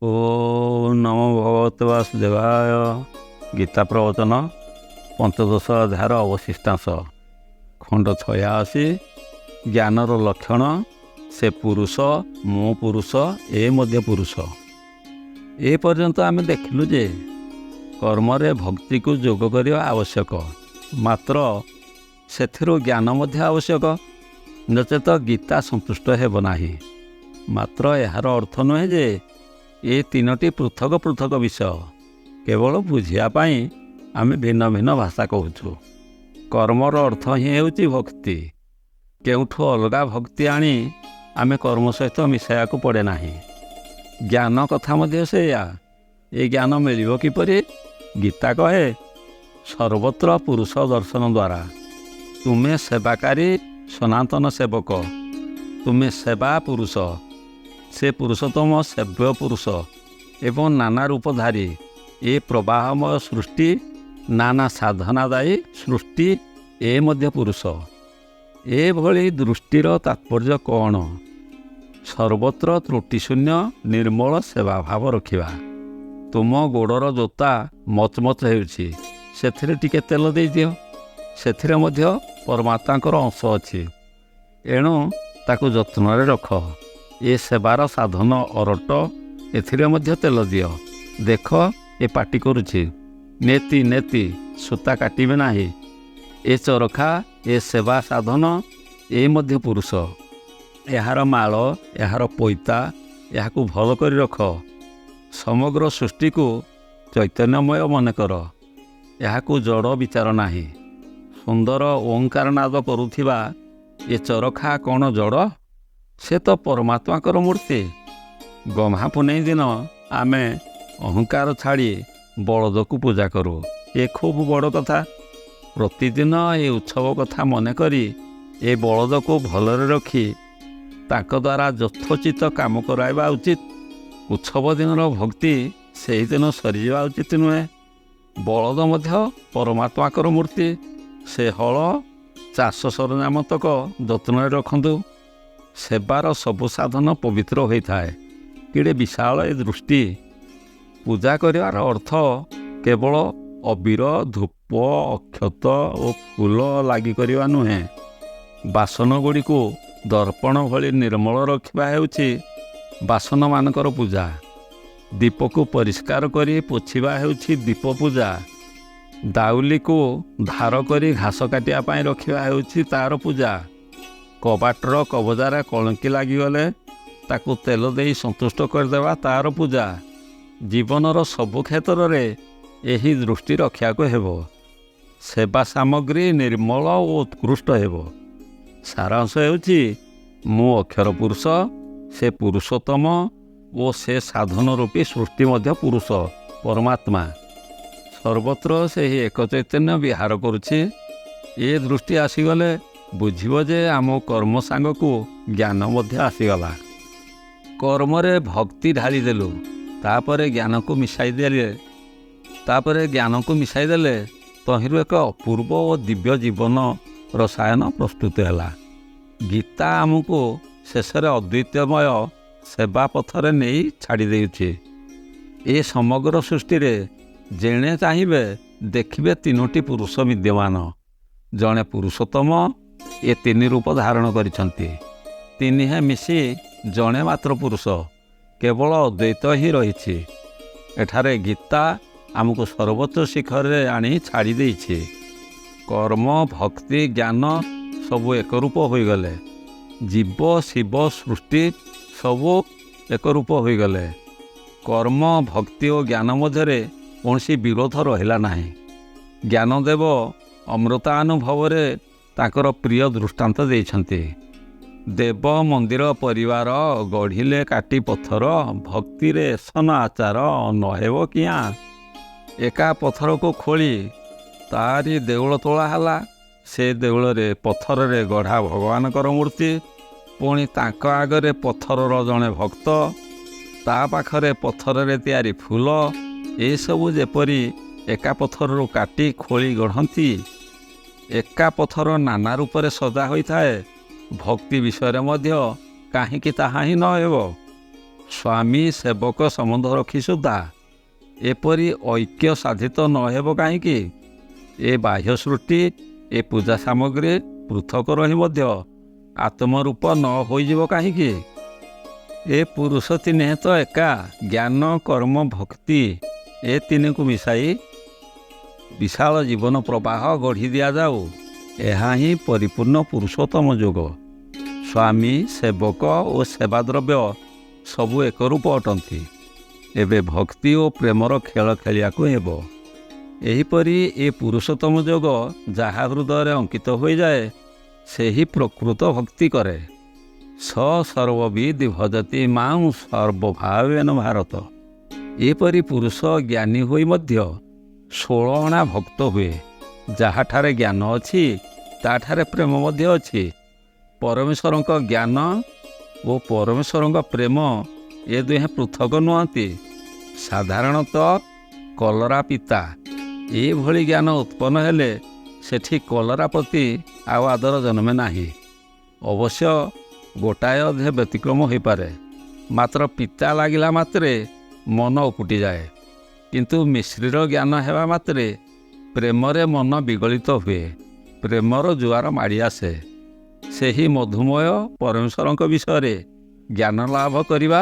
ଓ ନମୋ ଭଗବତେ ବାସୁଦେବାୟ। ଗୀତା ପ୍ରବଚନ ପଞ୍ଚଦଶ ଅଧ୍ୟାୟର ଅବଶିଷ୍ଟାଂଶ ଖଣ୍ଡ 86। ଜ୍ଞାନର ଲକ୍ଷଣ। ସେ ପୁରୁଷ, ମୁଁ ପୁରୁଷ, ଏ ମଧ୍ୟ ପୁରୁଷ। ଏ ପର୍ଯ୍ୟନ୍ତ ଆମେ ଦେଖିଲୁ ଯେ କର୍ମରେ ଭକ୍ତିକୁ ଯୋଗ କରିବା ଆବଶ୍ୟକ, ମାତ୍ର ସେଥିରୁ ଜ୍ଞାନ ମଧ୍ୟ ଆବଶ୍ୟକ, ନଚେତ ଗୀତା ସନ୍ତୁଷ୍ଟ ହେବ ନାହିଁ। ମାତ୍ର ଏହାର ଅର୍ଥ ନୁହେଁ ଯେ ଏ ତିନୋଟି ପୃଥକ ପୃଥକ ବିଷୟ। କେବଳ ବୁଝିବା ପାଇଁ ଆମେ ଭିନ୍ନ ଭିନ୍ନ ଭାଷା କହୁଛୁ। କର୍ମର ଅର୍ଥ ହିଁ ହେଉଛି ଭକ୍ତି। କେଉଁଠୁ ଅଲଗା ଭକ୍ତି ଆଣି ଆମେ କର୍ମ ସହିତ ମିଶାଇବାକୁ ପଡ଼େ ନାହିଁ। ଜ୍ଞାନ କଥା ମଧ୍ୟ ସେଇଆ। ଏ ଜ୍ଞାନ ମିଳିବ କିପରି? ଗୀତା କହେ, ସର୍ବତ୍ର ପୁରୁଷ ଦର୍ଶନ ଦ୍ୱାରା। ତୁମେ ସେବାକାରୀ ସନାତନ ସେବକ, ତୁମେ ସେବା ପୁରୁଷ। ସେ ପୁରୁଷୋତ୍ତମ ସେବ୍ୟ ପୁରୁଷ ଏବଂ ନାନା ରୂପଧାରୀ। ଏ ପ୍ରବାହମୟ ସୃଷ୍ଟି, ନାନା ସାଧନାଦାୟୀ ସୃଷ୍ଟି, ଏ ମଧ୍ୟ ପୁରୁଷ। ଏଭଳି ଦୃଷ୍ଟିର ତାତ୍ପର୍ଯ୍ୟ କ'ଣ? ସର୍ବତ୍ର ତ୍ରୁଟିଶୂନ୍ୟ ନିର୍ମଳ ସେବାଭାବ ରଖିବା। ତୁମ ଗୋଡ଼ର ଜୋତା ମଚମଚ ହେଉଛି, ସେଥିରେ ଟିକେ ତେଲ ଦେଇଦିଅ। ସେଥିରେ ମଧ୍ୟ ପରମାତ୍ମାଙ୍କର ଅଂଶ ଅଛି, ଏଣୁ ତାକୁ ଯତ୍ନରେ ରଖ। ଏ ସେବାର ସାଧନ ଅରଟ, ଏଥିରେ ମଧ୍ୟ ତେଲ ଦିଅ। ଦେଖ, ଏ ପାଟି କରୁଛି, ନେତି ନେତି ସୂତା କାଟିବେ ନାହିଁ। ଏ ଚରଖା, ଏ ସେବା ସାଧନ, ଏ ମଧ୍ୟ ପୁରୁଷ। ଏହାର ମାଳ, ଏହାର ପଇତା, ଏହାକୁ ଭଲ କରି ରଖ। ସମଗ୍ର ସୃଷ୍ଟିକୁ ଚୈତନ୍ୟମୟ ମନେକର, ଏହାକୁ ଜଡ଼ ବିଚାର ନାହିଁ। ସୁନ୍ଦର ଓଙ୍କାର ନାଦ କରୁଥିବା ଏ ଚରଖା କ'ଣ ଜଡ଼? ସେ ତ ପରମାତ୍ମାଙ୍କର ମୂର୍ତ୍ତି। ଗହ୍ମା ପୁନେଇ ଦିନ ଆମେ ଅହଙ୍କାର ଛାଡ଼ି ବଳଦକୁ ପୂଜା କରୁ। ଏ ଖୁବ୍ ବଡ଼ କଥା। ପ୍ରତିଦିନ ଏ ଉତ୍ସବ କଥା ମନେକରି ଏ ବଳଦକୁ ଭଲରେ ରଖି ତାଙ୍କ ଦ୍ୱାରା ଯଥୋଚିତ କାମ କରାଇବା ଉଚିତ। ଉତ୍ସବ ଦିନର ଭକ୍ତି ସେହିଦିନ ସରିଯିବା ଉଚିତ ନୁହେଁ। ବଳଦ ମଧ୍ୟ ପରମାତ୍ମାଙ୍କର ମୂର୍ତ୍ତି। ସେ ହଳ, ଚାଷ ସରଞ୍ଜାମତକ ଯତ୍ନରେ ରଖନ୍ତୁ। ସେବାର ସବୁ ସାଧନ ପବିତ୍ର ହୋଇଥାଏ। କେଡ଼େ ବିଶାଳ ଏ ଦୃଷ୍ଟି! ପୂଜା କରିବାର ଅର୍ଥ କେବଳ ଅବିର, ଧୂପ, ଅକ୍ଷତ ଓ ଫୁଲ ଲାଗି କରିବା ନୁହେଁ। ବାସନ ଗୁଡ଼ିକୁ ଦର୍ପଣ ଭଳି ନିର୍ମଳ ରଖିବା ହେଉଛି ବାସନମାନଙ୍କର ପୂଜା। ଦୀପକୁ ପରିଷ୍କାର କରି ପୋଛିବା ହେଉଛି ଦୀପ ପୂଜା। ଦାଉଲିକୁ ଧାର କରି ଘାସ କାଟିବା ପାଇଁ ରଖିବା ହେଉଛି ତା'ର ପୂଜା। କବାଟର କବଜାରେ କଳଙ୍କି ଲାଗିଗଲେ ତାକୁ ତେଲ ଦେଇ ସନ୍ତୁଷ୍ଟ କରିଦେବା ତା'ର ପୂଜା। ଜୀବନର ସବୁ କ୍ଷେତ୍ରରେ ଏହି ଦୃଷ୍ଟି ରଖିବାକୁ ହେବ। ସେବା ସାମଗ୍ରୀ ନିର୍ମଳ ଓ ଉତ୍କୃଷ୍ଟ ହେବ। ସାରାଂଶ ହେଉଛି, ମୁଁ ଅକ୍ଷର ପୁରୁଷ, ସେ ପୁରୁଷୋତ୍ତମ ଓ ସେ ସାଧନ ରୂପୀ ସୃଷ୍ଟି ମଧ୍ୟ ପୁରୁଷ, ପରମାତ୍ମା। ସର୍ବତ୍ର ସେହି ଏକ ଚୈତନ୍ୟ ବିହାର କରୁଛି। ଏ ଦୃଷ୍ଟି ଆସିଗଲେ ବୁଝିବ ଯେ ଆମ କର୍ମ ସାଙ୍ଗକୁ ଜ୍ଞାନ ମଧ୍ୟ ଆସିଗଲା। କର୍ମରେ ଭକ୍ତି ଢାଳିଦେଲୁ, ତାପରେ ଜ୍ଞାନକୁ ମିଶାଇ ଦେଲେ ତହିଁରୁ ଏକ ଅପୂର୍ବ ଓ ଦିବ୍ୟ ଜୀବନ ରସାୟନ ପ୍ରସ୍ତୁତ ହେଲା। ଗୀତା ଆମକୁ ଶେଷରେ ଅଦ୍ୱୈତମୟ ସେବା ପଥରେ ନେଇ ଛାଡ଼ି ଦେଉଛି। ଏ ସମଗ୍ର ସୃଷ୍ଟିରେ ଯେଣେ ଚାହିଁବେ ଦେଖିବେ ତିନୋଟି ପୁରୁଷ ବିଦ୍ୟମାନ। ଜଣେ ପୁରୁଷୋତ୍ତମ ଏ ତିନି ରୂପ ଧାରଣ କରିଛନ୍ତି। ତିନିହେଁ ମିଶି ଜଣେ ମାତ୍ର ପୁରୁଷ, କେବଳ ଅଦ୍ୱୈତ ହିଁ ରହିଛି। ଏଠାରେ ଗୀତା ଆମକୁ ସର୍ବୋଚ୍ଚ ଶିଖରରେ ଆଣି ଛାଡ଼ି ଦେଇଛି। କର୍ମ, ଭକ୍ତି, ଜ୍ଞାନ ସବୁ ଏକରୂପ ହୋଇଗଲେ। ଜୀବ, ଶିବ, ସୃଷ୍ଟି ସବୁ ଏକରୂପ ହୋଇଗଲେ। କର୍ମ, ଭକ୍ତି ଓ ଜ୍ଞାନ ମଧ୍ୟରେ କୌଣସି ବିରୋଧ ରହିଲା ନାହିଁ। ଜ୍ଞାନଦେବ ଅମୃତାନୁଭବରେ ତାଙ୍କର ପ୍ରିୟ ଦୃଷ୍ଟାନ୍ତ ଦେଇଛନ୍ତି। ଦେବ ମନ୍ଦିର ପରିବାର ଗଢ଼ିଲେ କାଟି ପଥର, ଭକ୍ତିରେ ଏସନ ଆଚାର ନହେବ କିଆଁ। ଏକା ପଥରକୁ ଖୋଳି ତାରି ଦେଉଳ ତୋଳା ହେଲା। ସେ ଦେଉଳରେ ପଥରରେ ଗଢ଼ା ଭଗବାନଙ୍କର ମୂର୍ତ୍ତି, ପୁଣି ତାଙ୍କ ଆଗରେ ପଥରର ଜଣେ ଭକ୍ତ, ତା ପାଖରେ ପଥରରେ ତିଆରି ଫୁଲ। ଏସବୁ ଯେପରି ଏକା ପଥରରୁ କାଟି ଖୋଳି ଗଢ଼ନ୍ତି। ଏକା ପଥର ନାନା ରୂପରେ ସଜା ହୋଇଥାଏ। ଭକ୍ତି ବିଷୟରେ ମଧ୍ୟ କାହିଁକି ତାହା ହିଁ ନ ହେବ? ସ୍ୱାମୀ ସେବକ ସମ୍ବନ୍ଧ ରଖି ସୁଦ୍ଧା ଏପରି ଐକ୍ୟ ସାଧିତ ନହେବ କାହିଁକି? ଏ ବାହ୍ୟ ସୃଷ୍ଟି, ଏ ପୂଜା ସାମଗ୍ରୀ ପୃଥକ ରହି ମଧ୍ୟ ଆତ୍ମରୂପ ନ ହୋଇଯିବ କାହିଁକି? ଏ ପୁରୁଷ ତିନି ତ ଏକା, ଜ୍ଞାନ କର୍ମ ଭକ୍ତି ଏ ତିନିକୁ ମିଶାଇ ବିଶାଳ ଜୀବନ ପ୍ରବାହ ଗଢ଼ି ଦିଆଯାଉ। ଏହା ହିଁ ପରିପୂର୍ଣ୍ଣ ପୁରୁଷୋତ୍ତମ ଯୋଗ। ସ୍ୱାମୀ ସେବକ ଓ ସେବା ଦ୍ରବ୍ୟ ସବୁ ଏକରୂପ ଅଟନ୍ତି। ଏବେ ଭକ୍ତି ଓ ପ୍ରେମର ଖେଳ ଖେଳିବାକୁ ହେବ। ଏହିପରି ଏ ପୁରୁଷୋତ୍ତମ ଯୋଗ ଯାହା ହୃଦୟରେ ଅଙ୍କିତ ହୋଇଯାଏ, ସେହି ପ୍ରକୃତ ଭକ୍ତି କରେ। ସ ସର୍ବବିଦ୍ ଭଜତି ମାଂ ସର୍ବଭାବେନ ଭାରତ। ଏପରି ପୁରୁଷ ଜ୍ଞାନୀ ହୋଇ ମଧ୍ୟ 16 ଅଣା ଭକ୍ତ ହୁଏ। ଯାହାଠାରେ ଜ୍ଞାନ ଅଛି ତାଠାରେ ପ୍ରେମ ମଧ୍ୟ ଅଛି। ପରମେଶ୍ୱରଙ୍କ ଜ୍ଞାନ ଓ ପରମେଶ୍ୱରଙ୍କ ପ୍ରେମ ଏ ଦୁହେଁ ପୃଥକ ନୁହନ୍ତି। ସାଧାରଣତଃ କଲରା ପିତା ଏଭଳି ଜ୍ଞାନ ଉତ୍ପନ୍ନ ହେଲେ ସେଠି କଲରା ପ୍ରତି ଆଉ ଆଦର ଜନ୍ମେ ନାହିଁ। ଅବଶ୍ୟ ଗୋଟାଏ ଅଧେ ବ୍ୟତିକ୍ରମ ହୋଇପାରେ, ମାତ୍ର ପିତା ଲାଗିଲା ମାତ୍ରେ ମନ ଉକୁଟିଯାଏ। କିନ୍ତୁ ମିଶ୍ରିର ଜ୍ଞାନ ହେବା ମାତ୍ରେ ପ୍ରେମରେ ମନ ବିଗଳିତ ହୁଏ, ପ୍ରେମର ଜୁଆର ମାଡ଼ି ଆସେ। ସେହି ମଧୁମୟ ପରମେଶ୍ୱରଙ୍କ ବିଷୟରେ ଜ୍ଞାନ ଲାଭ କରିବା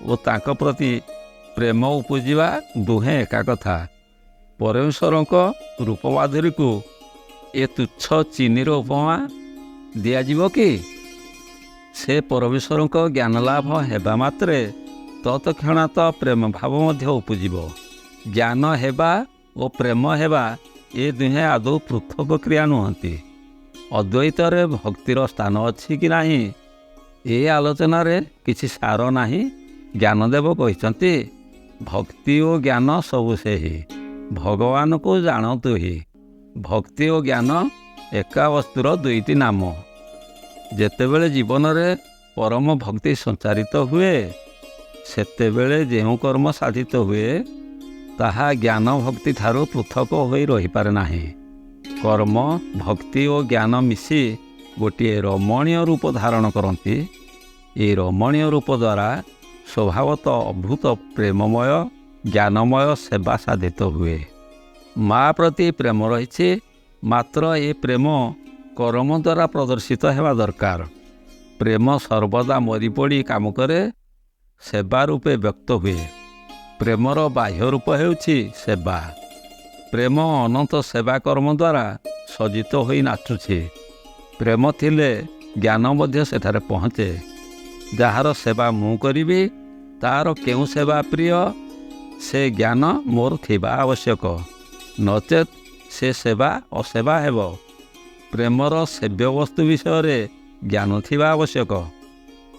ଓ ତାଙ୍କ ପ୍ରତି ପ୍ରେମ ଉପୁଜିବା ଦୁହେଁ ଏକା କଥା। ପରମେଶ୍ୱରଙ୍କ ରୂପମାଧୁରୀକୁ ଏ ତୁଚ୍ଛ ଚିନିର ଉପମା ଦିଆଯିବ କି? ସେ ପରମେଶ୍ୱରଙ୍କ ଜ୍ଞାନ ଲାଭ ହେବା ମାତ୍ରେ ତତ୍କ୍ଷଣାତ ପ୍ରେମ ଭାବ ମଧ୍ୟ ଉପୁଜିବ। ଜ୍ଞାନ ହେବା ଓ ପ୍ରେମ ହେବା ଏ ଦୁହେଁ ଆଦୌ ପୃଥକ କ୍ରିୟା ନୁହନ୍ତି। ଅଦ୍ୱୈତରେ ଭକ୍ତିର ସ୍ଥାନ ଅଛି କି ନାହିଁ, ଏ ଆଲୋଚନାରେ କିଛି ସାର ନାହିଁ। ଜ୍ଞାନଦେବ କହିଛନ୍ତି, ଭକ୍ତି ଓ ଜ୍ଞାନ ସବୁ ସେହି, ଭଗବାନଙ୍କୁ ଜାଣନ୍ତୁ ହିଁ। ଭକ୍ତି ଓ ଜ୍ଞାନ ଏକା ବସ୍ତୁର ଦୁଇଟି ନାମ। ଯେତେବେଳେ ଜୀବନରେ ପରମ ଭକ୍ତି ସଞ୍ଚାରିତ ହୁଏ, ସେତେବେଳେ ଯେଉଁ କର୍ମ ସାଧିତ ହୁଏ ତାହା ଜ୍ଞାନ ଭକ୍ତି ଠାରୁ ପୃଥକ ହୋଇ ରହିପାରେ ନାହିଁ। କର୍ମ ଭକ୍ତି ଓ ଜ୍ଞାନ ମିଶି ଗୋଟିଏ ରମଣୀୟ ରୂପ ଧାରଣ କରନ୍ତି। ଏହି ରମଣୀୟ ରୂପ ଦ୍ୱାରା ସ୍ୱଭାବତଃ ଅଭୂତ ପ୍ରେମମୟ ଜ୍ଞାନମୟ ସେବା ସାଧିତ ହୁଏ। ମା ପ୍ରତି ପ୍ରେମ ରହିଛି, ମାତ୍ର ଏ ପ୍ରେମ କର୍ମ ଦ୍ୱାରା ପ୍ରଦର୍ଶିତ ହେବା ଦରକାର। ପ୍ରେମ ସର୍ବଦା ମରିପଡ଼ି କାମ କରେ, ସେବା ରୂପେ ବ୍ୟକ୍ତ ହୁଏ। ପ୍ରେମର ବାହ୍ୟ ରୂପ ହେଉଛି ସେବା। ପ୍ରେମ ଅନନ୍ତ ସେବା କର୍ମ ଦ୍ୱାରା ସଜ୍ଜିତ ହୋଇ ନାଚୁଛି। ପ୍ରେମ ଥିଲେ ଜ୍ଞାନ ମଧ୍ୟ ସେଠାରେ ପହଞ୍ଚେ। ଯାହାର ସେବା ମୁଁ କରିବି, ତାହାର କେଉଁ ସେବା ପ୍ରିୟ, ସେ ଜ୍ଞାନ ମୋର ଥିବା ଆବଶ୍ୟକ। ନଚେତ୍ ସେ ସେବା ଅସେବା ହେବ। ପ୍ରେମର ସେବ୍ୟ ବସ୍ତୁ ବିଷୟରେ ଜ୍ଞାନ ଥିବା ଆବଶ୍ୟକ।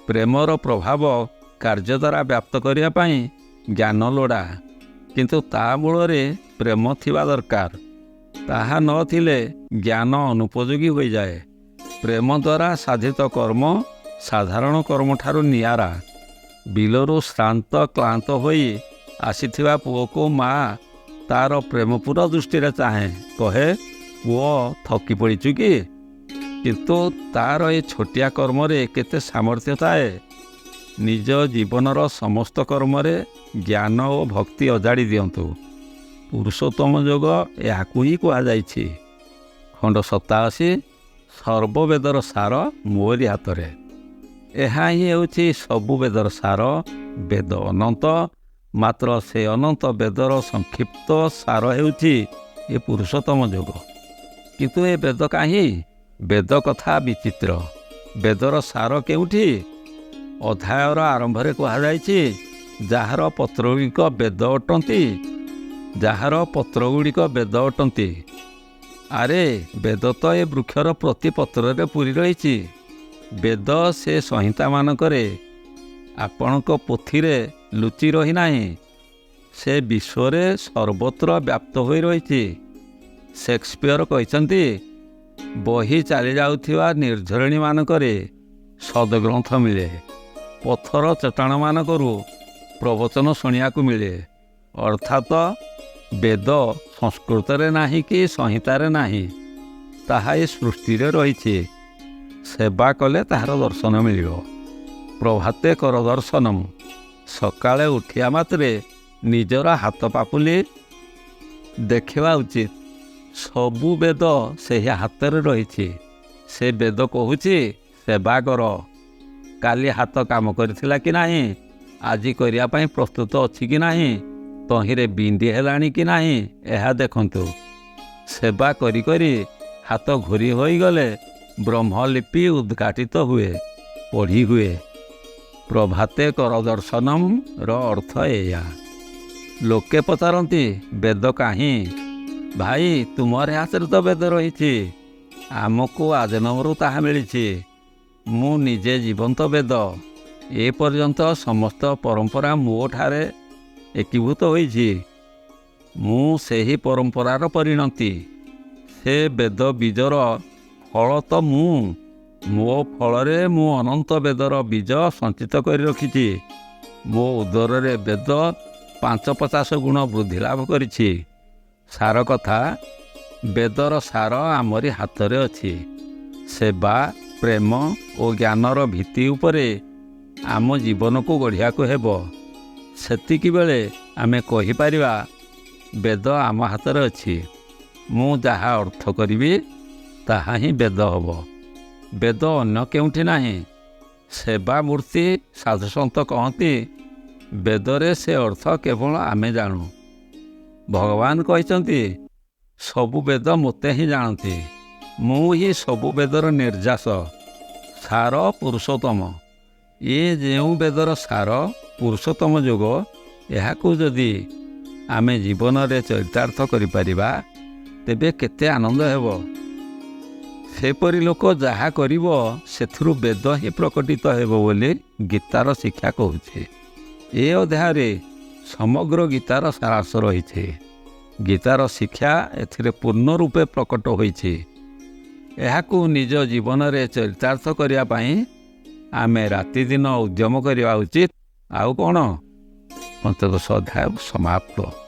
ପ୍ରେମର ପ୍ରଭାବ କାର୍ଯ୍ୟ ଦ୍ୱାରା ବ୍ୟାପ୍ତ କରିବା ପାଇଁ ଜ୍ଞାନ ଲୋଡ଼ା, କିନ୍ତୁ ତା ମୂଳରେ ପ୍ରେମ ଥିବା ଦରକାର। ତାହା ନଥିଲେ ଜ୍ଞାନ ଅନୁପଯୋଗୀ ହୋଇଯାଏ। ପ୍ରେମ ଦ୍ୱାରା ସାଧିତ କର୍ମ ସାଧାରଣ କର୍ମଠାରୁ ନିଆରା। ବିଲରୁ ଶ୍ରାନ୍ତ କ୍ଳାନ୍ତ ହୋଇ ଆସିଥିବା ପୁଅକୁ ମା ତାର ପ୍ରେମପୂର୍ଣ୍ଣ ଦୃଷ୍ଟିରେ ଚାହେଁ, କହେ, ପୁଅ ଥକି ପଡ଼ିଛୁ କି? କିନ୍ତୁ ତାର ଏ ଛୋଟିଆ କର୍ମରେ କେତେ ସାମର୍ଥ୍ୟ ଥାଏ। ନିଜ ଜୀବନର ସମସ୍ତ କର୍ମରେ ଜ୍ଞାନ ଓ ଭକ୍ତି ଅଜାଡ଼ି ଦିଅନ୍ତୁ। ପୁରୁଷୋତ୍ତମ ଯୋଗ ଏହାକୁ ହିଁ କୁହାଯାଇଛି। ଖଣ୍ଡ 87 ସର୍ବବେଦର ସାର ମୋରି ହାତରେ। ଏହା ହିଁ ହେଉଛି ସବୁ ବେଦର ସାର। ବେଦ ଅନନ୍ତ, ମାତ୍ର ସେ ଅନନ୍ତ ବେଦର ସଂକ୍ଷିପ୍ତ ସାର ହେଉଛି ଏ ପୁରୁଷୋତ୍ତମ ଯୋଗ। କିନ୍ତୁ ଏ ବେଦ କାହିଁ? ବେଦ କଥା ବିଚିତ୍ର। ବେଦର ସାର କେଉଁଠି? ଅଧ୍ୟାୟର ଆରମ୍ଭରେ କୁହାଯାଇଛି, ଯାହାର ପତ୍ରଗୁଡ଼ିକ ବେଦ ଅଟନ୍ତି, ଯାହାର ପତ୍ରଗୁଡ଼ିକ ବେଦ ଅଟନ୍ତି। ଆରେ ବେଦ ତ ଏ ବୃକ୍ଷର ପ୍ରତି ପତ୍ରରେ ପୂରି ରହିଛି। ବେଦ ସେ ସଂହିତାମାନଙ୍କରେ, ଆପଣଙ୍କ ପୋଥିରେ ଲୁଚି ରହିନାହିଁ। ସେ ବିଶ୍ୱରେ ସର୍ବତ୍ର ବ୍ୟାପ୍ତ ହୋଇ ରହିଛି। ସେକ୍ସପିୟର କହିଛନ୍ତି, ବହି ଚାଲିଯାଉଥିବା ନିର୍ଝରଣୀମାନଙ୍କରେ ସଦ୍ଗ୍ରନ୍ଥ ମିଳେ, ପଥର ଚଟାଣମାନଙ୍କରୁ ପ୍ରବଚନ ଶୁଣିବାକୁ ମିଳେ। ଅର୍ଥାତ ବେଦ ସଂସ୍କୃତରେ ନାହିଁ କି ସଂହିତାରେ ନାହିଁ, ତାହା ଏ ସୃଷ୍ଟିରେ ରହିଛି। ସେବା କଲେ ତାହାର ଦର୍ଶନ ମିଳିବ। ପ୍ରଭାତେ କର ଦର୍ଶନମ୍। ସକାଳେ ଉଠିବା ମାତ୍ରେ ନିଜର ହାତ ପାପୁଲି ଦେଖିବା ଉଚିତ। ସବୁ ବେଦ ସେହି ହାତରେ ରହିଛି। ସେ ବେଦ କହୁଛି ସେବା କର। କାଲି ହାତ କାମ କରିଥିଲା କି ନାହିଁ, ଆଜି କରିବା ପାଇଁ ପ୍ରସ୍ତୁତ ଅଛି କି ନାହିଁ, ତହିଁରେ ବିଣ୍ଡି ହେଲାଣି କି ନାହିଁ, ଏହା ଦେଖନ୍ତୁ। ସେବା କରି କରି ହାତ ଘୂରି ହୋଇଗଲେ ବ୍ରହ୍ମଲିପି ଉଦ୍ଘାଟିତ ହୁଏ, ପଢ଼ି ହୁଏ। ପ୍ରଭାତେ କର ଦର୍ଶନମ୍ର ଅର୍ଥ ଏଇଆ। ଲୋକେ ପଚାରନ୍ତି ବେଦ କାହିଁ? ଭାଇ, ତୁମର ହାତରେ ତ ବେଦ ରହିଛି। ଆମକୁ ଆଜନ୍ମରୁ ତାହା ମିଳିଛି। ମୁଁ ନିଜେ ଜୀବନ୍ତ ବେଦ। ଏପର୍ଯ୍ୟନ୍ତ ସମସ୍ତ ପରମ୍ପରା ମୋ ଠାରେ ଏକୀଭୂତ ହୋଇଛି। ମୁଁ ସେହି ପରମ୍ପରାର ପରିଣତି। ସେ ବେଦ ବୀଜର ଫଳ ତ ମୁଁ। ମୋ ଫଳରେ ମୁଁ ଅନନ୍ତ ବେଦର ବୀଜ ସଞ୍ଚିତ କରି ରଖିଛି। ମୋ ଉଦରରେ ବେଦ 550 ଗୁଣ ବୃଦ୍ଧି ଲାଭ କରିଛି। ସାର କଥା, ବେଦର ସାର ଆମରି ହାତରେ ଅଛି। ସେବା, ପ୍ରେମ ଓ ଜ୍ଞାନର ଭିତ୍ତି ଉପରେ ଆମ ଜୀବନକୁ ଗଢ଼ିବାକୁ ହେବ। ସେତିକିବେଳେ ଆମେ କହିପାରିବା ବେଦ ଆମ ହାତରେ ଅଛି। ମୁଁ ଯାହା ଅର୍ଥ କରିବି ତାହା ହିଁ ବେଦ ହେବ। ବେଦ ଅନ୍ୟ କେଉଁଠି ନାହିଁ। ସେବା ମୂର୍ତ୍ତି ସାଧୁସନ୍ଥ କହନ୍ତି ବେଦରେ ସେ ଅର୍ଥ କେବଳ ଆମେ ଜାଣୁ। ଭଗବାନ କହିଛନ୍ତି ସବୁ ବେଦ ମୋତେ ହିଁ ଜାଣନ୍ତି। ମୁଁ ହିଁ ସବୁ ବେଦର ନିର୍ଯାସ, ସାର, ପୁରୁଷୋତ୍ତମ। ଏ ଯେଉଁ ବେଦର ସାର, ପୁରୁଷୋତ୍ତମ ଯୋଗ, ଏହାକୁ ଯଦି ଆମେ ଜୀବନରେ ଚରିତାର୍ଥ କରିପାରିବା ତେବେ କେତେ ଆନନ୍ଦ ହେବ। ସେପରି ଲୋକ ଯାହା କରିବ ସେଥିରୁ ବେଦ ହିଁ ପ୍ରକଟିତ ହେବ ବୋଲି ଗୀତାର ଶିକ୍ଷା କହୁଛି। ଏ ଅଧ୍ୟାୟରେ ସମଗ୍ର ଗୀତାର ସାରାଂଶ ରହିଛି। ଗୀତାର ଶିକ୍ଷା ଏଥିରେ ପୂର୍ଣ୍ଣ ରୂପେ ପ୍ରକଟ ହୋଇଛି। ଏହାକୁ ନିଜ ଜୀବନରେ ଚରିତାର୍ଥ କରିବା ପାଇଁ ଆମେ ରାତିଦିନ ଉଦ୍ୟମ କରିବା ଉଚିତ। ଆଉ କ'ଣ? 15 ଅଧ୍ୟାୟ ସମାପ୍ତ।